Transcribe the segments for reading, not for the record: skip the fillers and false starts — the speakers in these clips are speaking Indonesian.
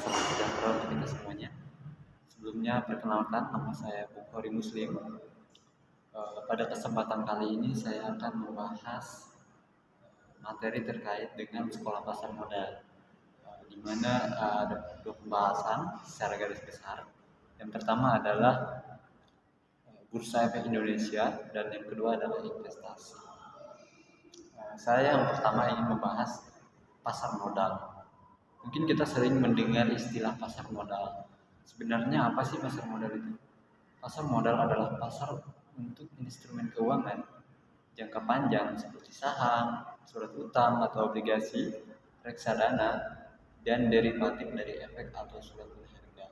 salam sejahtera untuk kita semuanya. Sebelumnya perkenalkan, nama saya Bukhari Muslim. Pada kesempatan kali ini saya akan membahas materi terkait dengan sekolah pasar modal, di mana ada dua pembahasan secara garis besar. Yang pertama adalah Bursa Efek Indonesia dan yang kedua adalah investasi. Saya yang pertama ingin membahas pasar modal. Mungkin kita sering mendengar istilah pasar modal. Sebenarnya apa sih pasar modal itu? Pasar modal adalah pasar untuk instrumen keuangan jangka panjang seperti saham, surat utang atau obligasi, reksadana, dan derivatif dari efek atau surat berharga.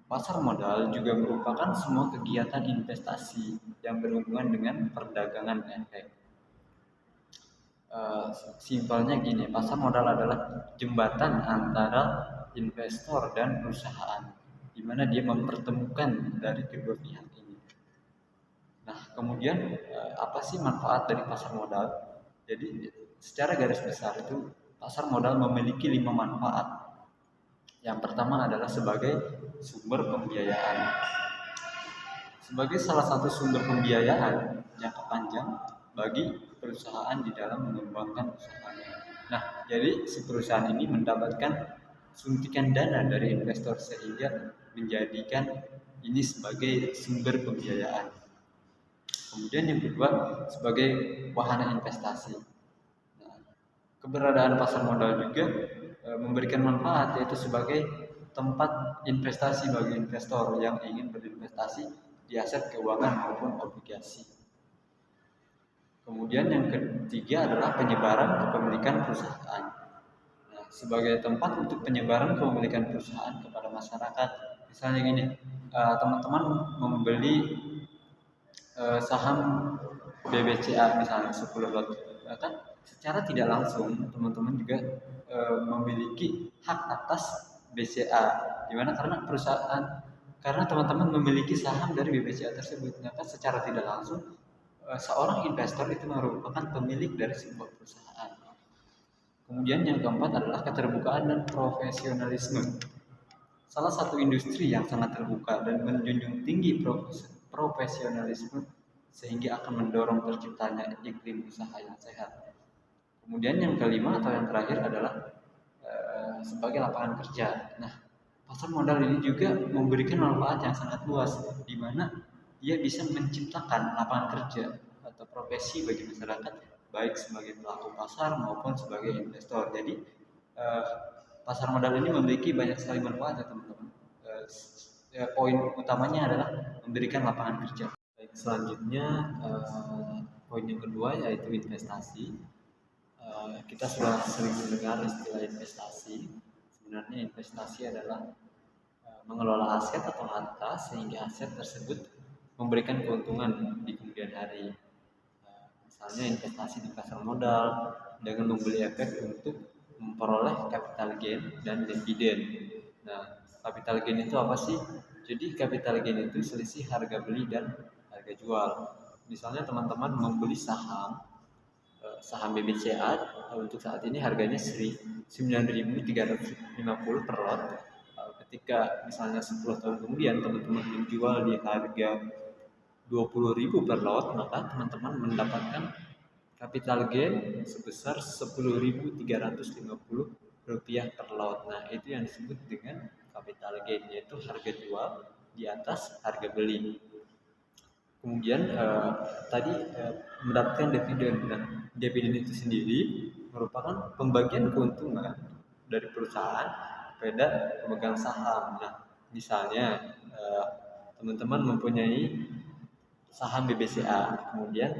Pasar modal juga merupakan semua kegiatan investasi yang berhubungan dengan perdagangan efek. Simpelnya gini, pasar modal adalah jembatan antara investor dan perusahaan, di mana dia mempertemukan dari kedua pihak ini. Nah, kemudian apa sih manfaat dari pasar modal? Jadi, secara garis besar itu pasar modal memiliki 5 manfaat. Yang pertama adalah sebagai sumber pembiayaan. Sebagai salah satu sumber pembiayaan jangka panjang bagi perusahaan di dalam mengembangkan usahanya. Nah, jadi si perusahaan ini mendapatkan suntikan dana dari investor sehingga menjadikan ini sebagai sumber pembiayaan. Kemudian yang kedua sebagai wahana investasi. Nah, keberadaan pasar modal juga memberikan manfaat, yaitu sebagai tempat investasi bagi investor yang ingin berinvestasi di aset keuangan maupun obligasi. Kemudian yang ketiga adalah penyebaran kepemilikan perusahaan. Nah, sebagai tempat untuk penyebaran kepemilikan perusahaan kepada masyarakat. Misalnya gini, teman-teman membeli saham BBCA misalnya 10 lot, kan secara tidak langsung teman-teman juga memiliki hak atas BCA, dimana karena teman-teman memiliki saham dari BBCA tersebut, maka secara tidak langsung seorang investor itu merupakan pemilik dari sebuah perusahaan. Kemudian yang keempat adalah keterbukaan dan profesionalisme. Salah satu industri yang sangat terbuka dan menjunjung tinggi profesionalisme sehingga akan mendorong terciptanya iklim usaha yang sehat. Kemudian yang kelima atau yang terakhir adalah sebagai lapangan kerja. Nah, pasar modal ini juga memberikan manfaat yang sangat luas, di mana dia bisa menciptakan lapangan kerja atau profesi bagi masyarakat, baik sebagai pelaku pasar maupun sebagai investor. Jadi pasar modal ini memiliki banyak sekali manfaat ya teman-teman. Poin utamanya adalah memberikan lapangan kerja. Baik, selanjutnya poin yang kedua yaitu investasi. Kita sudah sering mendengar istilah investasi. Sebenarnya investasi adalah mengelola aset atau harta sehingga aset tersebut memberikan keuntungan di kemudian hari. Misalnya investasi di pasar modal dengan membeli efek untuk memperoleh capital gain dan dividen. Nah, capital gain itu apa sih? Jadi capital gain itu selisih harga beli dan harga jual. Misalnya teman-teman membeli saham BBCA untuk saat ini harganya 9.350 per lot. Ketika misalnya 10 tahun kemudian teman-teman menjual di harga 20.000 per lot, maka teman-teman mendapatkan capital gain sebesar 10.350 rupiah per lot. Nah, itu yang disebut dengan capital gain, yaitu harga jual di atas harga beli. Kemudian tadi mendapatkan dividen. Nah, dividen itu sendiri merupakan pembagian keuntungan dari perusahaan kepada pemegang saham. Nah, misalnya teman-teman mempunyai saham BBCA, kemudian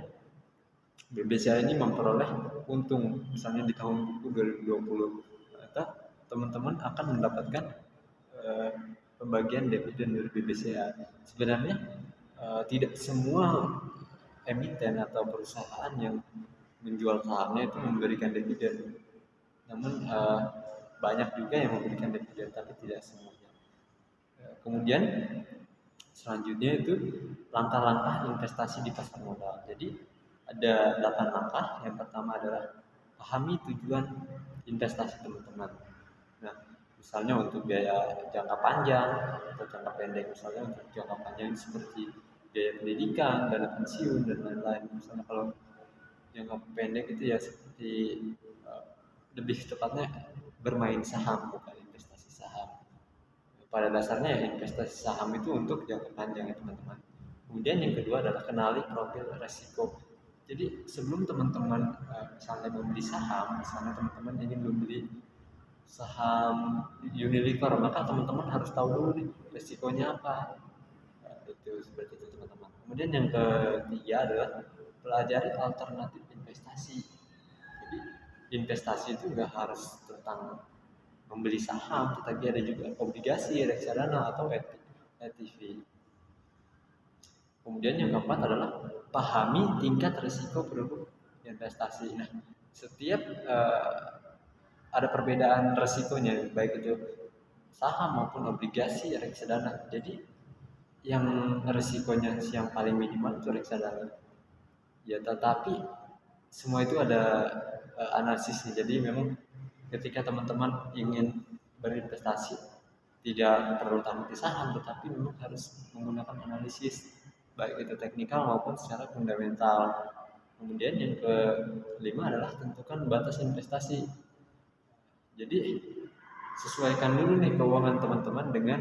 BBCA ini memperoleh untung misalnya di tahun 2020, maka teman-teman akan mendapatkan pembagian dividen dari BBCA. Sebenarnya tidak semua emiten atau perusahaan yang menjual sahamnya itu memberikan dividen, namun banyak juga yang memberikan dividen, tapi tidak semuanya. Kemudian selanjutnya itu langkah-langkah investasi di pasar modal. Jadi ada 8 langkah. Yang pertama adalah pahami tujuan investasi teman-teman. Nah, misalnya untuk biaya jangka panjang atau jangka pendek. Misalnya untuk jangka panjang seperti biaya pendidikan, dana pensiun dan lain-lain. Misalnya kalau jangka pendek itu ya seperti eh, lebih tepatnya bermain saham, bukan investasi saham. Pada dasarnya ya investasi saham itu untuk jangka panjang ya teman-teman. Kemudian yang kedua adalah kenali profil resiko. Jadi sebelum teman-teman misalnya membeli saham, misalnya teman-teman ingin membeli saham Unilever, maka teman-teman harus tahu dulu nih resikonya apa. Itu seperti itu teman-teman. Kemudian yang ketiga adalah pelajari alternatif investasi. Jadi investasi itu nggak harus tentang membeli saham, tetapi ada juga obligasi, reksadana atau ETF. Kemudian yang keempat adalah pahami tingkat risiko produk investasi. Nah, setiap ada perbedaan risikonya, baik itu saham maupun obligasi, reksadana. Jadi yang risikonya yang paling minimal itu reksadana. Ya, tetapi semua itu ada analisisnya. Jadi memang ketika teman-teman ingin berinvestasi tidak perlu tamat di saham, tetapi memang harus menggunakan analisis baik itu teknikal maupun secara fundamental. Kemudian yang kelima adalah tentukan batas investasi. Jadi sesuaikan dulu nih keuangan teman-teman dengan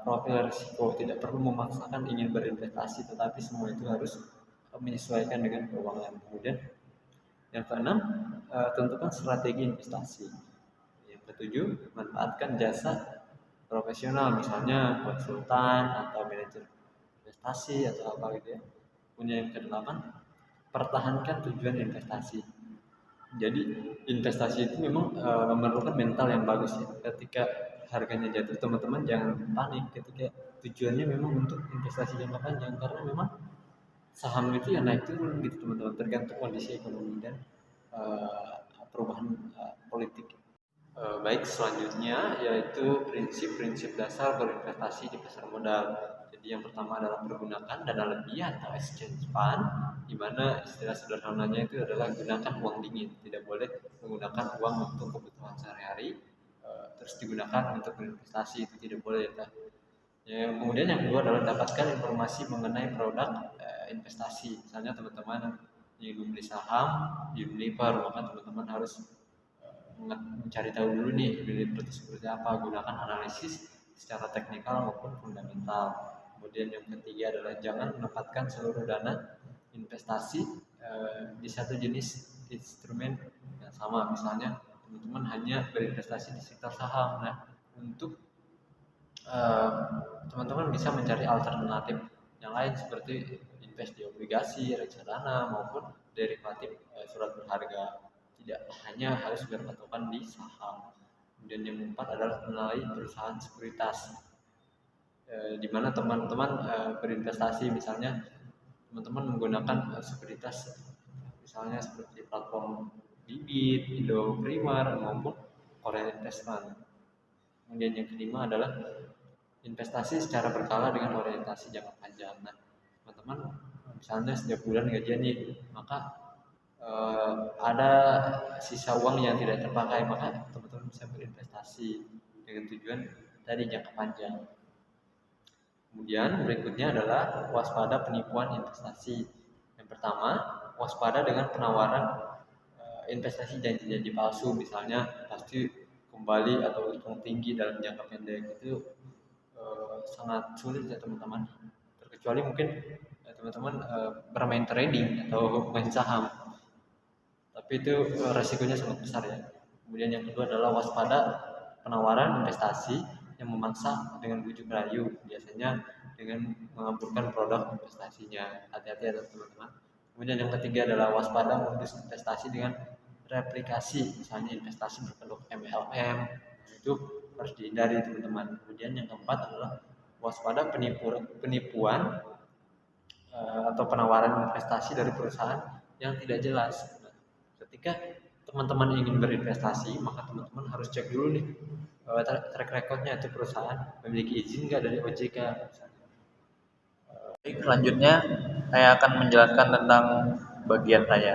profil risiko. Tidak perlu memaksakan ingin berinvestasi, tetapi semua itu harus menyesuaikan dengan keuangan. Kemudian yang keenam, tentukan strategi investasi. Yang ketujuh, manfaatkan jasa profesional, misalnya konsultan atau manajer investasi atau apa gitu ya. Kemudian yang kedelapan, pertahankan tujuan investasi. Jadi investasi itu memang memerlukan mental yang bagus ya. Ketika harganya jatuh, teman-teman jangan panik ketika tujuannya memang untuk investasi jangka panjang, karena memang saham itu ya naik turun gitu teman-teman, tergantung kondisi ekonomi dan perubahan politik. Baik, selanjutnya yaitu prinsip-prinsip dasar berinvestasi di pasar modal. Jadi yang pertama adalah pergunakan dana lebih atau exchange fund, di mana istilah sederhananya itu adalah gunakan uang dingin. Tidak boleh menggunakan uang untuk kebutuhan sehari-hari terus digunakan untuk berinvestasi, itu tidak boleh ya. Kemudian yang kedua adalah dapatkan informasi mengenai produk investasi. Misalnya teman-teman ingin membeli saham di Unilever, maka teman-teman harus mencari tahu dulu nih Unilever itu seperti apa, gunakan analisis secara teknikal maupun fundamental. Kemudian yang ketiga adalah jangan menempatkan seluruh dana investasi di satu jenis instrumen yang sama. Misalnya teman-teman hanya berinvestasi di sektor saham. Nah, untuk teman-teman bisa mencari alternatif yang lain seperti invest di obligasi, reksadana maupun derivatif surat berharga. Tidak hanya harus berpatokan di saham. Kemudian yang keempat adalah mengenai perusahaan sekuritas, di mana teman-teman berinvestasi. Misalnya teman-teman menggunakan sekuritas misalnya seperti platform Bibit, Indo Primer maupun Korea Investment. Kemudian yang kelima adalah investasi secara berkala dengan orientasi jangka panjang. Nah, teman-teman misalnya setiap bulan gajian nih, maka ada sisa uang yang tidak terpakai, maka teman-teman bisa berinvestasi dengan tujuan tadi jangka panjang. Kemudian berikutnya adalah waspada penipuan investasi. Yang pertama, waspada dengan penawaran investasi janji-janji palsu, misalnya pasti kembali atau untung tinggi dalam jangka pendek. Itu sangat sulit ya teman-teman, terkecuali mungkin teman-teman bermain trading atau main saham, tapi itu resikonya sangat besar ya. Kemudian yang kedua adalah waspada penawaran investasi yang memaksa dengan bujuk rayu, biasanya dengan mengaburkan produk investasinya. Hati-hati ya teman-teman. Kemudian yang ketiga adalah waspada modus investasi dengan replikasi, misalnya investasi berkedok MLM, itu harus dihindari teman-teman. Kemudian yang keempat adalah waspada penipuan atau penawaran investasi dari perusahaan yang tidak jelas. Ketika teman-teman ingin berinvestasi, maka teman-teman harus cek dulu nih track recordnya itu perusahaan memiliki izin nggak dari OJK. Baik, selanjutnya saya akan menjelaskan tentang bagian saya.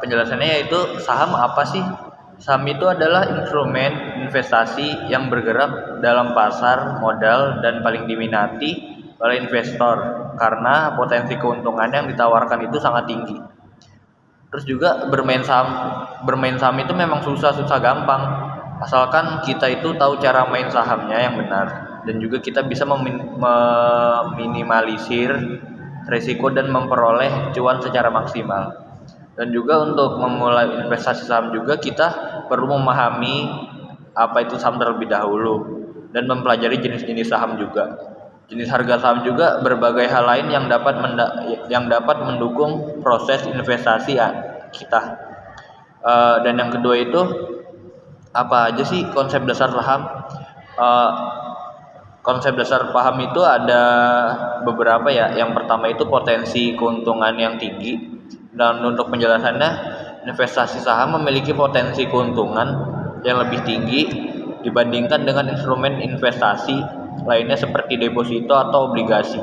Penjelasannya yaitu saham apa sih? Saham itu adalah instrumen investasi yang bergerak dalam pasar modal dan paling diminati oleh investor karena potensi keuntungan yang ditawarkan itu sangat tinggi. Terus juga bermain saham itu memang susah gampang, asalkan kita itu tahu cara main sahamnya yang benar dan juga kita bisa meminimalisir risiko dan memperoleh cuan secara maksimal. Dan juga untuk memulai investasi saham juga kita perlu memahami apa itu saham terlebih dahulu dan mempelajari jenis-jenis saham juga. Jenis harga saham juga berbagai hal lain yang dapat mendukung proses investasi kita. Dan yang kedua itu apa aja sih konsep dasar saham? Eh, Konsep dasar paham itu ada beberapa ya. Yang pertama itu potensi keuntungan yang tinggi. Dan untuk penjelasannya, investasi saham memiliki potensi keuntungan yang lebih tinggi dibandingkan dengan instrumen investasi lainnya seperti deposito atau obligasi.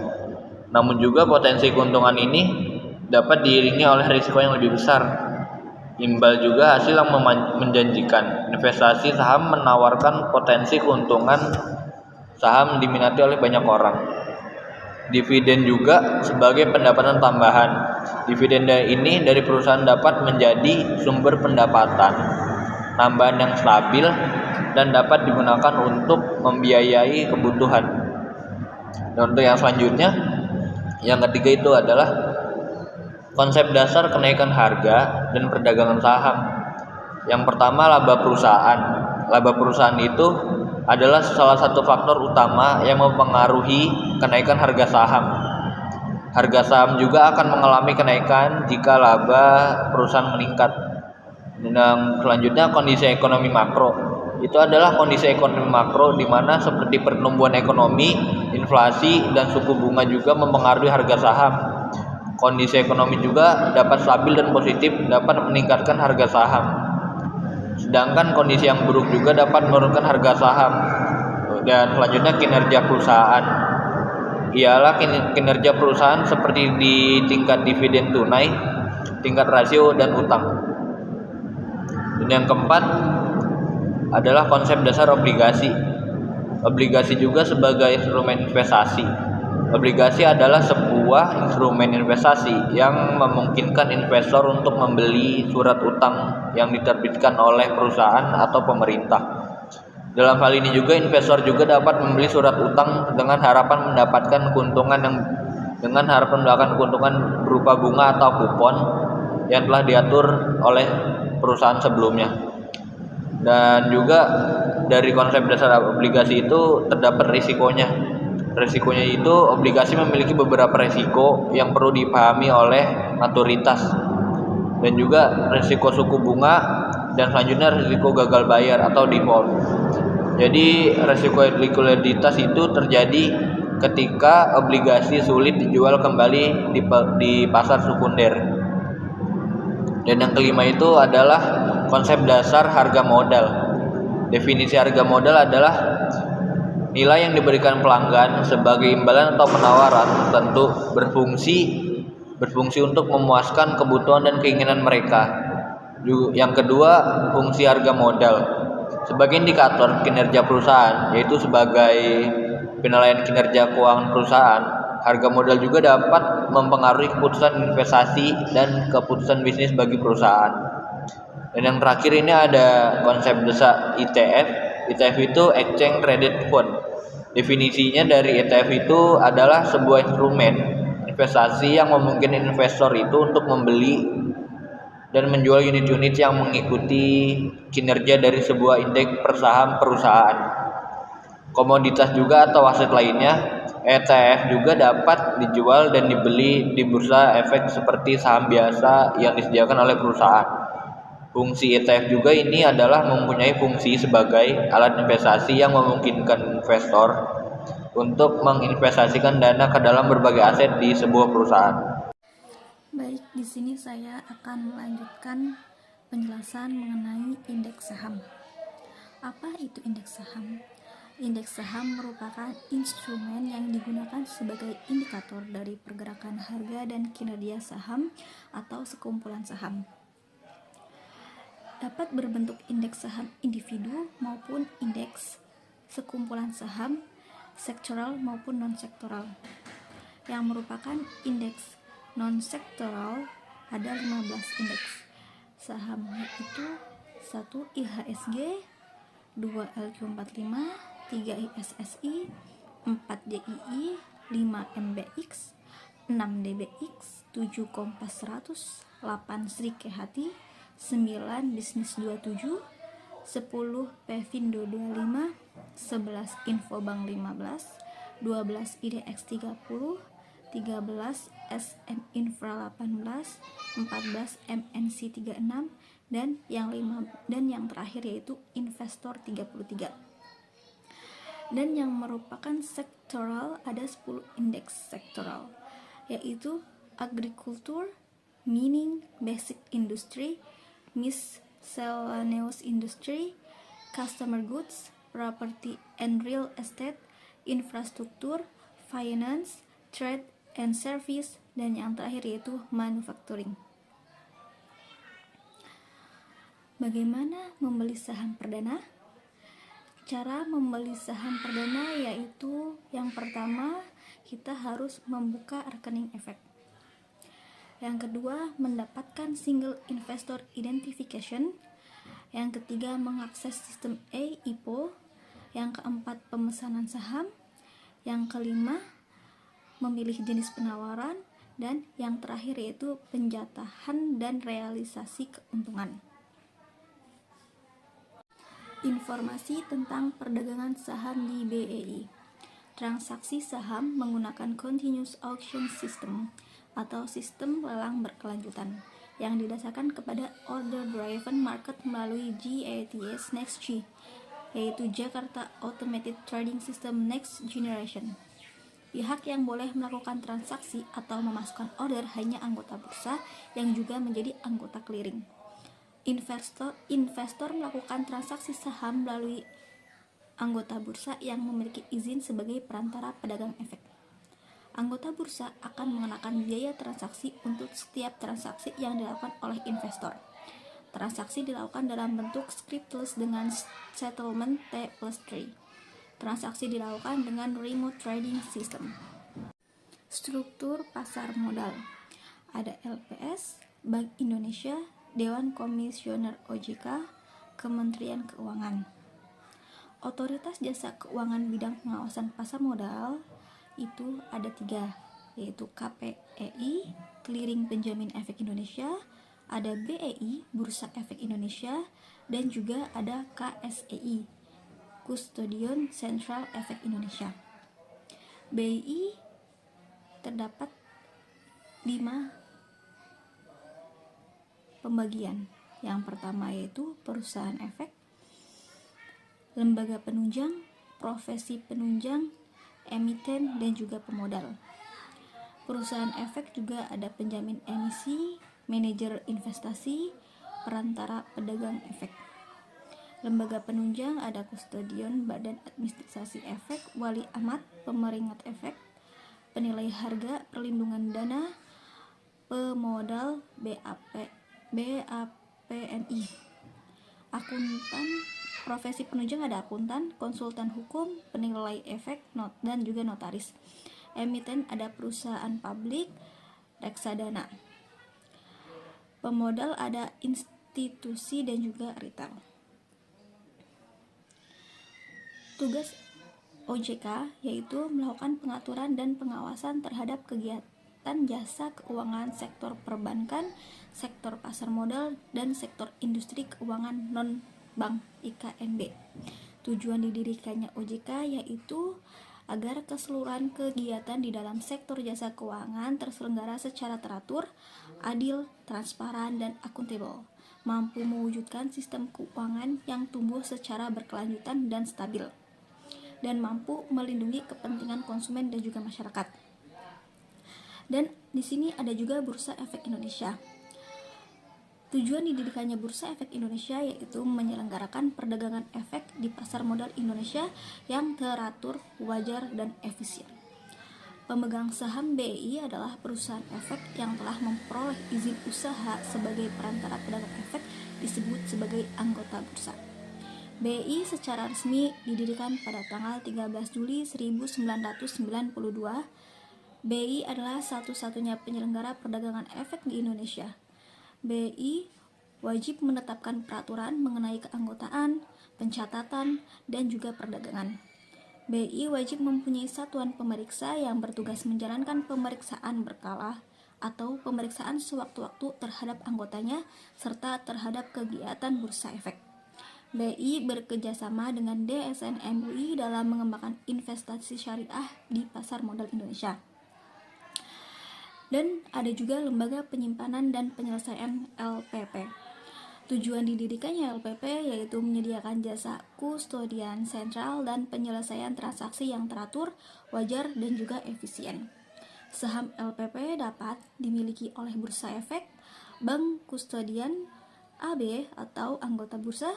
Namun juga potensi keuntungan ini dapat diiringi oleh risiko yang lebih besar. Imbal juga hasil yang menjanjikan. Investasi saham menawarkan potensi keuntungan saham diminati oleh banyak orang. Dividen juga sebagai pendapatan tambahan. Dividen ini dari perusahaan dapat menjadi sumber pendapatan tambahan yang stabil dan dapat digunakan untuk membiayai kebutuhan. Dan untuk yang selanjutnya, yang ketiga itu adalah konsep dasar kenaikan harga dan perdagangan saham. Yang pertama, laba perusahaan. Laba perusahaan itu adalah salah satu faktor utama yang mempengaruhi kenaikan harga saham. Harga saham juga akan mengalami kenaikan jika laba perusahaan meningkat. Dan yang selanjutnya, kondisi ekonomi makro. Itu adalah kondisi ekonomi makro di mana seperti pertumbuhan ekonomi, inflasi, dan suku bunga juga mempengaruhi harga saham. Kondisi ekonomi juga dapat stabil dan positif dapat meningkatkan harga saham. Sedangkan kondisi yang buruk juga dapat menurunkan harga saham. Dan selanjutnya kinerja perusahaan. Ialah kinerja perusahaan seperti di tingkat dividen tunai, tingkat rasio dan utang. Dan yang keempat adalah konsep dasar obligasi. Obligasi juga sebagai instrumen investasi. Obligasi adalah sebuah instrumen investasi yang memungkinkan investor untuk membeli surat utang yang diterbitkan oleh perusahaan atau pemerintah. Dalam hal ini juga investor juga dapat membeli surat utang dengan harapan mendapatkan keuntungan berupa bunga atau kupon yang telah diatur oleh perusahaan sebelumnya. Dan juga dari konsep dasar obligasi itu terdapat risikonya. Resikonya itu obligasi memiliki beberapa resiko yang perlu dipahami oleh maturitas dan juga resiko suku bunga dan selanjutnya resiko gagal bayar atau default. Jadi resiko likuiditas itu terjadi ketika obligasi sulit dijual kembali di pasar sekunder. Dan yang kelima itu adalah konsep dasar harga modal. Definisi harga modal adalah nilai yang diberikan pelanggan sebagai imbalan atau penawaran tertentu berfungsi untuk memuaskan kebutuhan dan keinginan mereka. Yang kedua, fungsi harga modal sebagai indikator kinerja perusahaan, yaitu sebagai penilaian kinerja keuangan perusahaan. Harga modal juga dapat mempengaruhi keputusan investasi dan keputusan bisnis bagi perusahaan. Dan yang terakhir ini ada konsep dasar ETF. ETF itu Exchange Traded Fund. Definisinya dari ETF itu adalah sebuah instrumen investasi yang memungkinkan investor itu untuk membeli dan menjual unit-unit yang mengikuti kinerja dari sebuah indeks persaham perusahaan. Komoditas juga atau aset lainnya, ETF juga dapat dijual dan dibeli di bursa efek seperti saham biasa yang disediakan oleh perusahaan. Fungsi ETF juga ini adalah mempunyai fungsi sebagai alat investasi yang memungkinkan investor untuk menginvestasikan dana ke dalam berbagai aset di sebuah perusahaan. Baik, di sini saya akan melanjutkan penjelasan mengenai indeks saham. Apa itu indeks saham? Indeks saham merupakan instrumen yang digunakan sebagai indikator dari pergerakan harga dan kinerja saham atau sekumpulan saham. dapat berbentuk indeks saham individu maupun indeks sekumpulan saham sektoral maupun non-sektoral. Yang merupakan indeks non-sektoral ada 15 indeks saham, yaitu 1 IHSG, 2 LQ45, 3 ISSI, 4 DII, 5 MBX, 6 DBX, 7 Kompas 100, 8 Sri Kehati, 9 Bisnis 27, 10 Pevindo 25, 11 Infobank 15, 12 IDX 30, 13 SM Infra 18, 14 MNC 36, dan yang terakhir yaitu Investor 33. Dan yang merupakan sektoral ada 10 indeks sektoral, yaitu Agriculture, Mining, Basic Industry, Miscellaneous Industry, Customer Goods, Property and Real Estate, Infrastruktur, Finance, Trade and Service, dan yang terakhir yaitu Manufacturing. Bagaimana membeli saham perdana? Cara membeli saham perdana yaitu yang pertama, kita harus membuka rekening efek. Yang kedua, mendapatkan single investor identification. Yang ketiga, mengakses sistem e-IPO. Yang keempat, pemesanan saham. Yang kelima, memilih jenis penawaran. Dan yang terakhir yaitu penjatahan dan realisasi keuntungan. Informasi tentang perdagangan saham di BEI. Transaksi saham menggunakan Continuous Auction System atau sistem lelang berkelanjutan yang didasarkan kepada Order Driven Market melalui GATS Next G, yaitu Jakarta Automated Trading System Next Generation. Pihak yang boleh melakukan transaksi atau memasukkan order hanya anggota bursa yang juga menjadi anggota clearing. Investor melakukan transaksi saham melalui anggota bursa yang memiliki izin sebagai perantara pedagang efek. Anggota bursa akan mengenakan biaya transaksi untuk setiap transaksi yang dilakukan oleh investor. Transaksi dilakukan dalam bentuk scriptless dengan settlement T+3. Transaksi dilakukan dengan remote trading system. Struktur pasar modal. Ada LPS, Bank Indonesia, Dewan Komisioner OJK, Kementerian Keuangan. Otoritas Jasa Keuangan bidang pengawasan pasar modal itu ada 3, yaitu KPEI, Clearing Penjamin Efek Indonesia, ada BEI, Bursa Efek Indonesia, dan juga ada KSEI, Custodian Central Efek Indonesia. BEI terdapat 5 pembagian. Yang pertama yaitu perusahaan efek, lembaga penunjang, profesi penunjang, emiten, dan juga pemodal. Perusahaan efek juga ada penjamin emisi, manajer investasi, perantara pedagang efek. Lembaga penunjang ada kustodian, badan administrasi efek, wali amat, pemeringat efek, penilai harga, perlindungan dana, pemodal, BAPNI. Akuntan. Profesi penunjang ada akuntan, konsultan hukum, penilai efek, dan juga notaris. Emiten ada perusahaan publik, reksadana. Pemodal ada institusi dan juga retail. Tugas OJK yaitu melakukan pengaturan dan pengawasan terhadap kegiatan jasa keuangan sektor perbankan, sektor pasar modal, dan sektor industri keuangan non-bank IKNB. Tujuan didirikannya OJK yaitu agar keseluruhan kegiatan di dalam sektor jasa keuangan terselenggara secara teratur, adil, transparan, dan akuntabel, mampu mewujudkan sistem keuangan yang tumbuh secara berkelanjutan dan stabil, dan mampu melindungi kepentingan konsumen dan juga masyarakat. Dan di sini ada juga Bursa Efek Indonesia. Tujuan didirikannya Bursa Efek Indonesia yaitu menyelenggarakan perdagangan efek di pasar modal Indonesia yang teratur, wajar, dan efisien. Pemegang saham BEI adalah perusahaan efek yang telah memperoleh izin usaha sebagai perantara pedagang efek disebut sebagai anggota bursa. BI secara resmi didirikan pada tanggal 13 Juli 1992. BI adalah satu-satunya penyelenggara perdagangan efek di Indonesia. BI wajib menetapkan peraturan mengenai keanggotaan, pencatatan, dan juga perdagangan. BI wajib mempunyai satuan pemeriksa yang bertugas menjalankan pemeriksaan berkala atau pemeriksaan sewaktu-waktu terhadap anggotanya serta terhadap kegiatan bursa efek. BI bekerjasama dengan DSN MUI dalam mengembangkan investasi syariah di pasar modal Indonesia. Dan ada juga lembaga penyimpanan dan penyelesaian LPP. Tujuan didirikannya LPP yaitu menyediakan jasa kustodian sentral dan penyelesaian transaksi yang teratur, wajar, dan juga efisien. Saham LPP dapat dimiliki oleh bursa efek, bank kustodian, AB atau anggota bursa,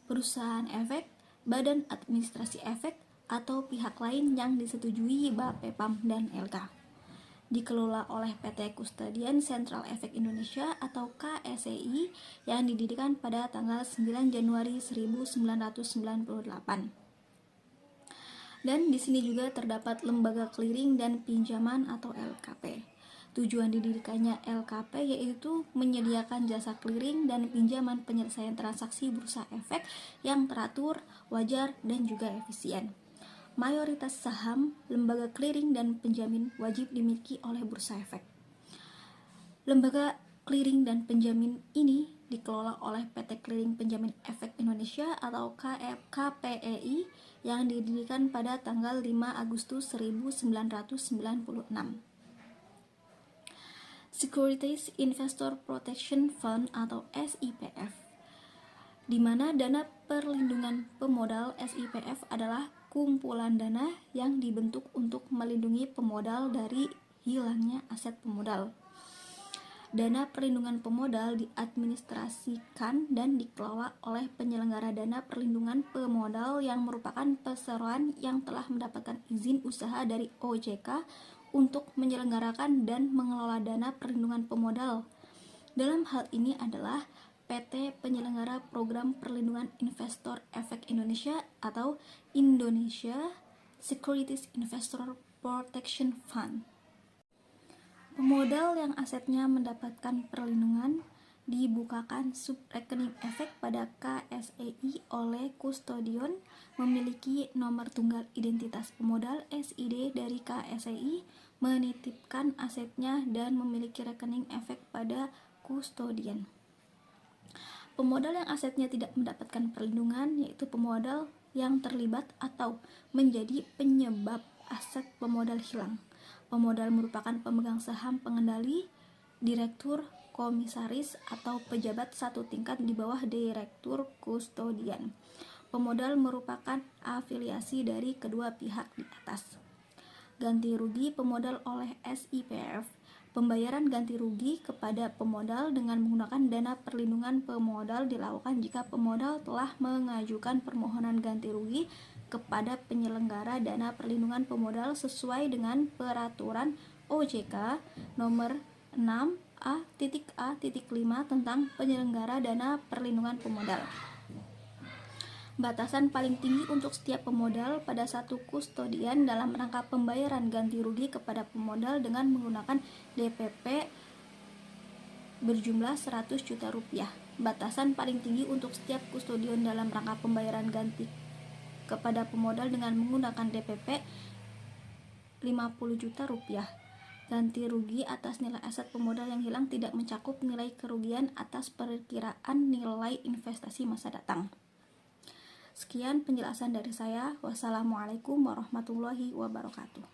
perusahaan efek, badan administrasi efek, atau pihak lain yang disetujui Bapepam dan LK. Dikelola oleh PT Kustodian Sentral Efek Indonesia atau KSEI yang didirikan pada tanggal 9 Januari 1998. Dan di sini juga terdapat lembaga clearing dan pinjaman atau LKP. Tujuan didirikannya LKP yaitu menyediakan jasa clearing dan pinjaman penyelesaian transaksi bursa efek yang teratur, wajar, dan juga efisien. Mayoritas saham, lembaga clearing dan penjamin wajib dimiliki oleh bursa efek. Lembaga clearing dan penjamin ini dikelola oleh PT Clearing Penjamin Efek Indonesia atau KPEI yang didirikan pada tanggal 5 Agustus 1996. Securities Investor Protection Fund atau SIPF, di mana dana perlindungan pemodal SIPF adalah kumpulan dana yang dibentuk untuk melindungi pemodal dari hilangnya aset pemodal. Dana perlindungan pemodal diadministrasikan dan dikelola oleh penyelenggara dana perlindungan pemodal yang merupakan perseroan yang telah mendapatkan izin usaha dari OJK untuk menyelenggarakan dan mengelola dana perlindungan pemodal. Dalam hal ini adalah PT Penyelenggara Program Perlindungan Investor Efek Indonesia atau Indonesia Securities Investor Protection Fund. Pemodal yang asetnya mendapatkan perlindungan dibukakan subrekening efek pada KSEI oleh kustodion, memiliki nomor tunggal identitas pemodal SID dari KSEI, menitipkan asetnya dan memiliki rekening efek pada kustodian. Pemodal yang asetnya tidak mendapatkan perlindungan yaitu pemodal yang terlibat atau menjadi penyebab aset pemodal hilang. Pemodal merupakan pemegang saham pengendali, direktur, komisaris, atau pejabat satu tingkat di bawah direktur kustodian. Pemodal merupakan afiliasi dari kedua pihak di atas. Ganti rugi pemodal oleh SIPF. Pembayaran ganti rugi kepada pemodal dengan menggunakan dana perlindungan pemodal dilakukan jika pemodal telah mengajukan permohonan ganti rugi kepada penyelenggara dana perlindungan pemodal sesuai dengan peraturan OJK nomor 6A.A.5 tentang penyelenggara dana perlindungan pemodal. Batasan paling tinggi untuk setiap pemodal pada satu kustodian dalam rangka pembayaran ganti rugi kepada pemodal dengan menggunakan DPP berjumlah 100 juta rupiah. Batasan paling tinggi untuk setiap kustodian dalam rangka pembayaran ganti kepada pemodal dengan menggunakan DPP 50 juta rupiah. Ganti rugi atas nilai aset pemodal yang hilang tidak mencakup nilai kerugian atas perkiraan nilai investasi masa datang. Sekian penjelasan dari saya. Wassalamualaikum warahmatullahi wabarakatuh.